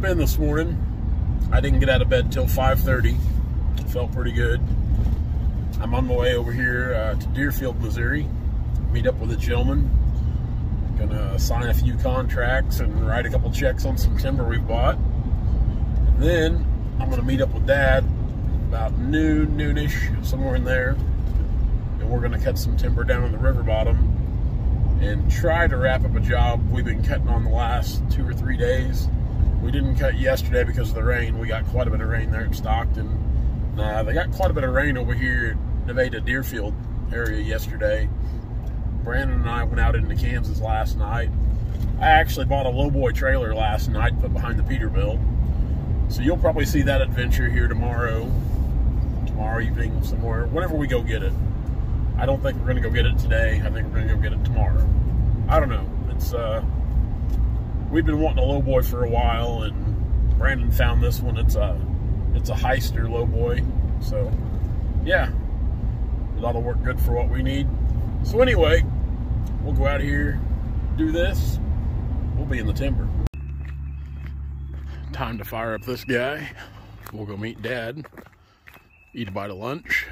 slept in this morning. I didn't get out of bed till 5:30. Felt pretty good. I'm on my way over here to Deerfield, Missouri. Meet up with a gentleman. Gonna sign a few contracts and write a couple checks on some timber we bought. And then I'm gonna meet up with Dad about noonish, somewhere in there. And we're gonna cut some timber down on the river bottom and try to wrap up a job we've been cutting on the last 2 or 3 days. We didn't cut yesterday because of the rain. We got quite a bit of rain there in Stockton. They got quite a bit of rain over here at Nevada Deerfield area yesterday. Brandon and I went out into Kansas last night. I actually bought a lowboy trailer last night, put behind the Peterbilt. So you'll probably see that adventure here tomorrow evening somewhere, whenever we go get it. I don't think we're gonna go get it today. I think we're gonna go get it tomorrow. I don't know. It's we've been wanting a lowboy for a while, and Brandon found this one. It's a Hyster lowboy. So yeah, it ought to work good for what we need. So anyway, we'll go out here, do this. We'll be in the timber. Time to fire up this guy. We'll go meet Dad, eat a bite of lunch.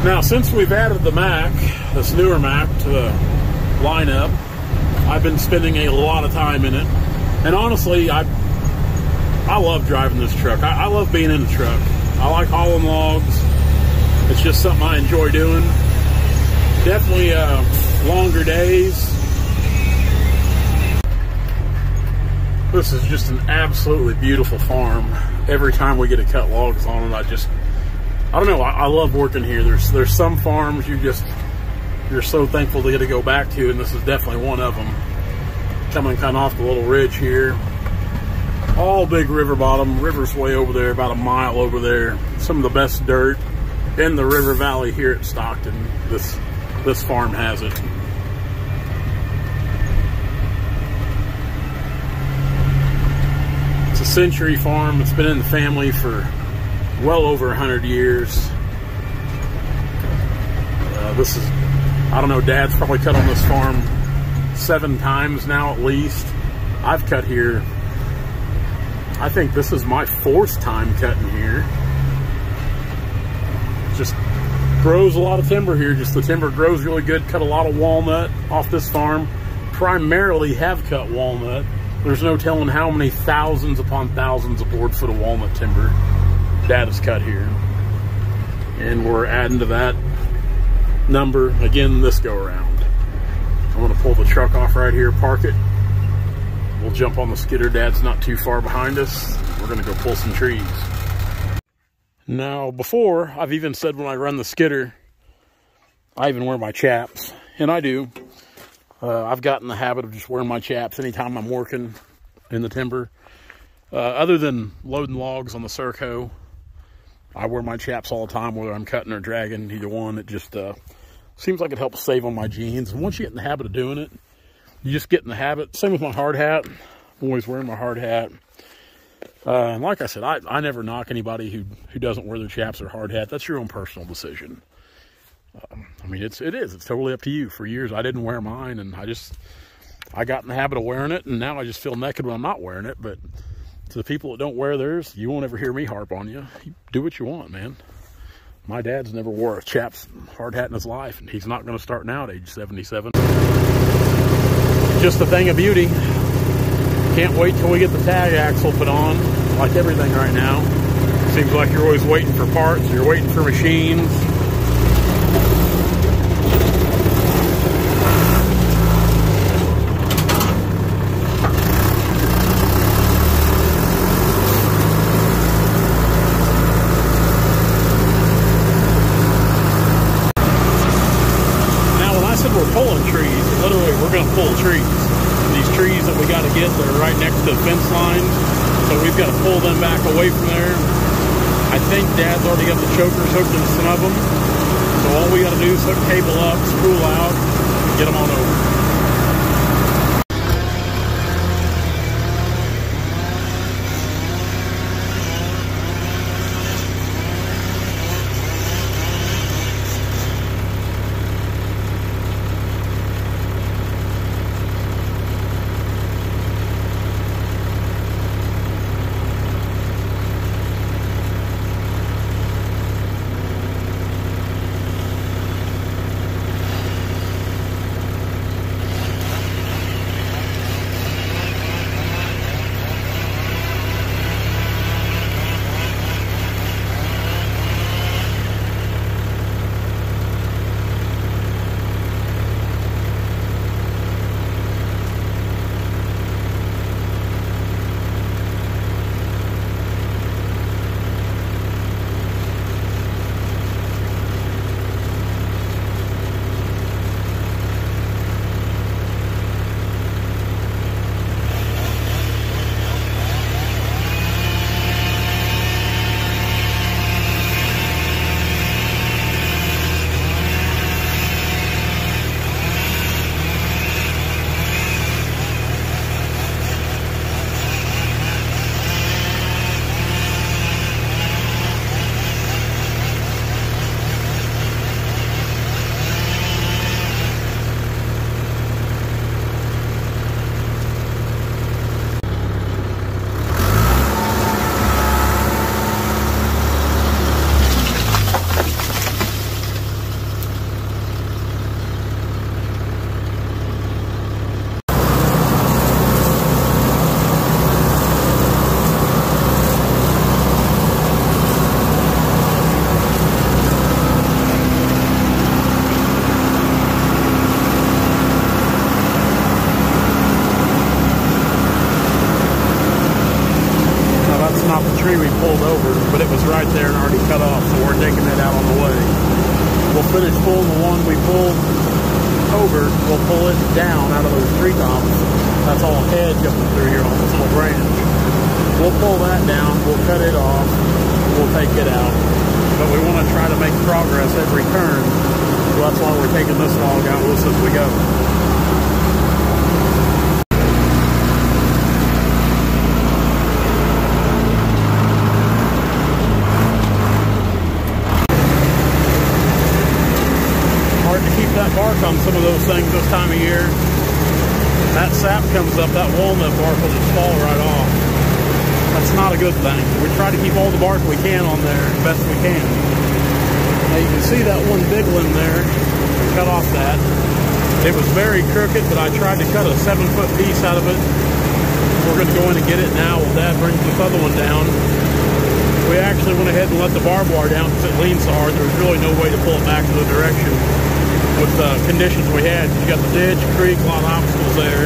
Now, since we've added the Mack, this newer Mack, to the lineup, I've been spending a lot of time in it. And honestly, I love driving this truck. I love being in the truck. I like hauling logs. It's just something I enjoy doing. Definitely longer days. This is just an absolutely beautiful farm. Every time we get to cut logs on it, I don't know, I love working here. There's some farms you're so thankful to get to go back to, and this is definitely one of them. Coming kind of off the little ridge here. All big river bottom. River's way over there, about a mile over there. Some of the best dirt in the river valley here at Stockton. This farm has it. It's a century farm. It's been in the family for well over 100 years. I don't know, Dad's probably cut on this farm 7 times now at least. I've cut here, I think this is my 4th time cutting here. Just grows a lot of timber here. Just the timber grows really good. Cut a lot of walnut off this farm. Primarily have cut walnut. There's no telling how many thousands upon thousands of board foot of walnut timber Dad has cut here. And we're adding to that number again this go around. I'm gonna pull the truck off right here, park it. We'll jump on the skidder. Dad's not too far behind us. We're gonna go pull some trees. Now, before, I've even said when I run the skidder, I even wear my chaps, and I do. I've gotten the habit of just wearing my chaps anytime I'm working in the timber. Other than loading logs on the Serco, I wear my chaps all the time, whether I'm cutting or dragging, either one. It just seems like it helps save on my jeans. And once you get in the habit of doing it, you just get in the habit. Same with my hard hat. I'm always wearing my hard hat. And like I said, I never knock anybody who doesn't wear their chaps or hard hat. That's your own personal decision. I mean, it's totally up to you. For years, I didn't wear mine, and I got in the habit of wearing it, and now I just feel naked when I'm not wearing it. But to the people that don't wear theirs, you won't ever hear me harp on you. You do what you want, man. My dad's never wore a chaps hard hat in his life, and he's not going to start now at age 77. Just a thing of beauty. Can't wait till we get the tag axle put on, like everything right now. Seems like you're always waiting for parts, you're waiting for machines. Pulling trees, literally we're going to pull trees. These trees that we got to get that are right next to the fence line, so we've got to pull them back away from there. I think Dad's already got the chokers hooked into some of them, so all we got to do is hook cable up, spool out, and get them on over. finish pulling the one we pulled over, we'll pull it down out of those treetops. That's all hedge up through here on this little branch. We'll pull that down, we'll cut it off, we'll take it out. But we want to try to make progress every turn. So that's why we're taking this log out with us as we go. That bark on some of those things this time of year. That sap comes up, that walnut bark will just fall right off. That's not a good thing. We try to keep all the bark we can on there as best we can. Now you can see that one big limb there, cut off that. It was very crooked, but I tried to cut a 7-foot piece out of it. We're going to go in and get it now while Dad brings this other one down. We actually went ahead and let the barbed wire down because it leans so hard. There was really no way to pull it back in the direction with the conditions we had. You got the ditch, creek, a lot of obstacles there.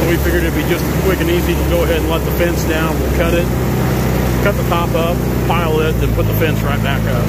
So we figured it'd be just quick and easy to go ahead and let the fence down. We'll cut it, cut the top up, pile it, then put the fence right back up.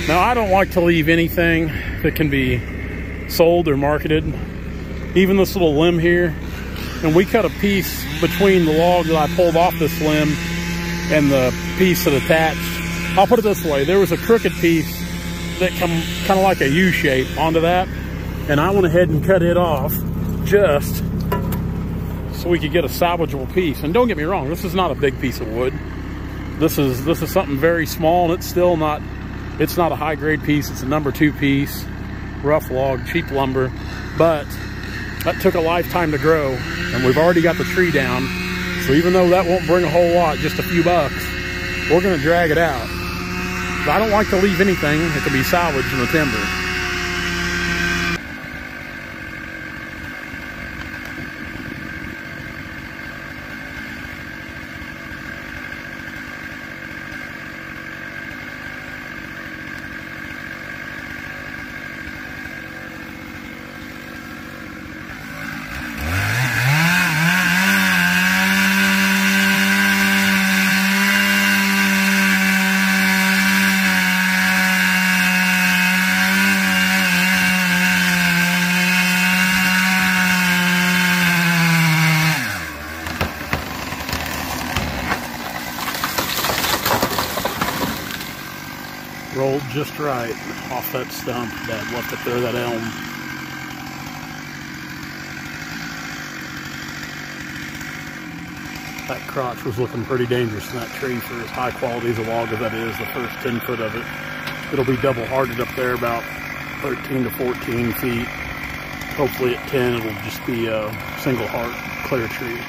Now, I don't like to leave anything that can be sold or marketed. Even this little limb here. And we cut a piece between the log that I pulled off this limb and the piece that attached. I'll put it this way. There was a crooked piece that come kind of like a U shape onto that. And I went ahead and cut it off just so we could get a salvageable piece. And don't get me wrong, this is not a big piece of wood. This is something very small, and it's still not... It's not a high-grade piece. It's a number 2 piece, rough log, cheap lumber. But that took a lifetime to grow, and we've already got the tree down. So even though that won't bring a whole lot, just a few bucks, we're going to drag it out. But I don't like to leave anything that can be salvaged in the timber. Rolled just right off that stump that left up there, that elm. That crotch was looking pretty dangerous in that tree for as high quality as a log as that is, the first 10 foot of it. It'll be double hearted up there about 13 to 14 feet. Hopefully at 10 it'll just be a single heart clear tree.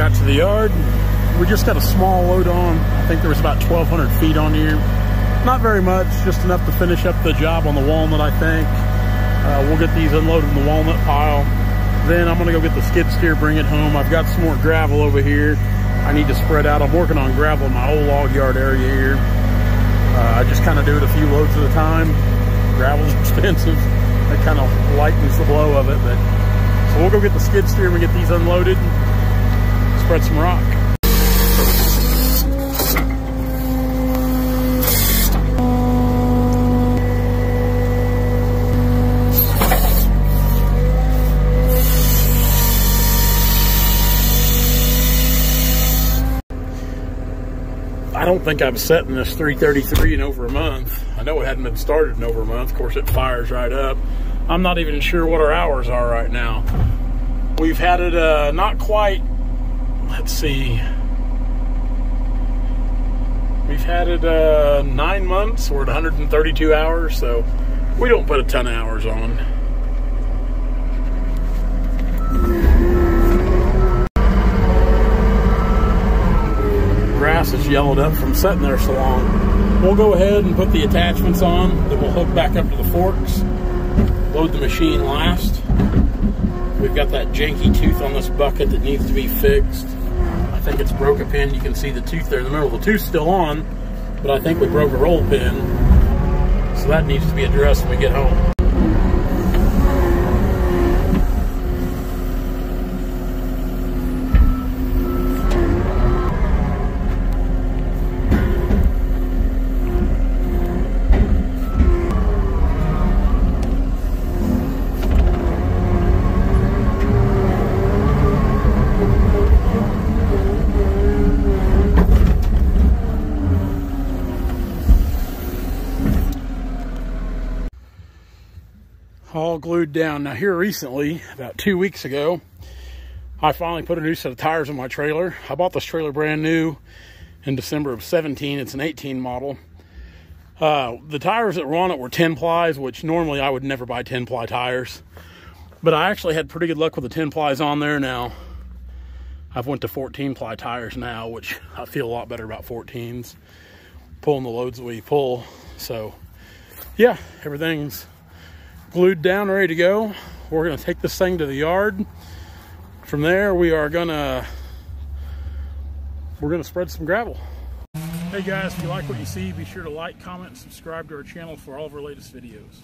got to the yard. We just got a small load on. I think there was about 1,200 feet on here. Not very much, just enough to finish up the job on the walnut, I think. We'll get these unloaded in the walnut pile. Then I'm gonna go get the skid steer, bring it home. I've got some more gravel over here I need to spread out. I'm working on gravel in my old log yard area here. I just kind of do it a few loads at a time. Gravel's expensive. It kind of lightens the blow of it. But so we'll go get the skid steer and we get these unloaded, spread some rock. I don't think I've set in this 333 in over a month. I know it hadn't been started in over a month. Of course, it fires right up. I'm not even sure what our hours are right now. We've had it not quite, let's see. We've had it 9 months. We're at 132 hours, so we don't put a ton of hours on. Grass is yellowed up from sitting there so long. We'll go ahead and put the attachments on, then we'll hook back up to the forks, load the machine last. We've got that janky tooth on this bucket that needs to be fixed. I think it's broke a pin. You can see the tooth there in the middle. The tooth's still on, but I think we broke a roll pin. So that needs to be addressed when we get home. All glued down. Now here recently, about 2 weeks ago, I finally put a new set of tires on my trailer. I bought this trailer brand new in December of 17. It's an 18 model. The tires that were on it were 10 plies, which normally I would never buy 10 ply tires. But I actually had pretty good luck with the 10 plies on there now. I've went to 14 ply tires now, which I feel a lot better about 14s. Pulling the loads that we pull. So yeah, everything's glued down, ready to go. We're gonna take this thing to the yard. From there, we're gonna spread some gravel. Hey guys, if you like what you see, be sure to like, comment, and subscribe to our channel for all of our latest videos.